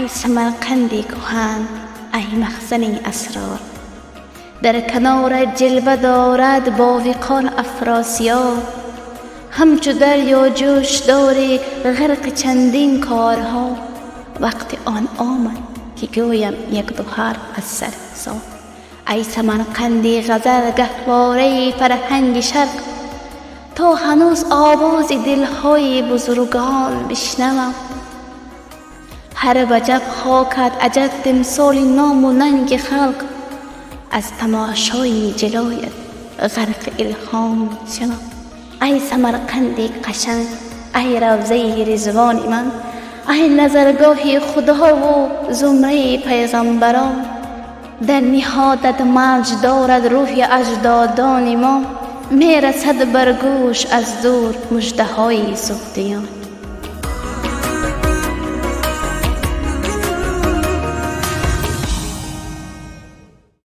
سمرقندی کهن، ای مخزن اسرار، در کنار جلوه دارد با وقار افراسیاب. همچو دریا جوش داری غرق چندین کارها، وقت آن آمد که گویم یک دو حرف از سر حساب. ای سمرقندی غزل گهواره فرهنگ شرق، تا هنوز آواز دلهای بزرگان بشنوم. هر وجب خاکت عجب تمثال نام و ننگ خلق، از تماشای جلایت غرق الهام شوم. ای سمرقندی قشنگ، ای روضه رضوان من، ای نظرگاه خدا و زمره پیغمبران، در نهادت مرج دارد روح اجدادان ما، می رسد بر گوش از دور مژده های سوختیان.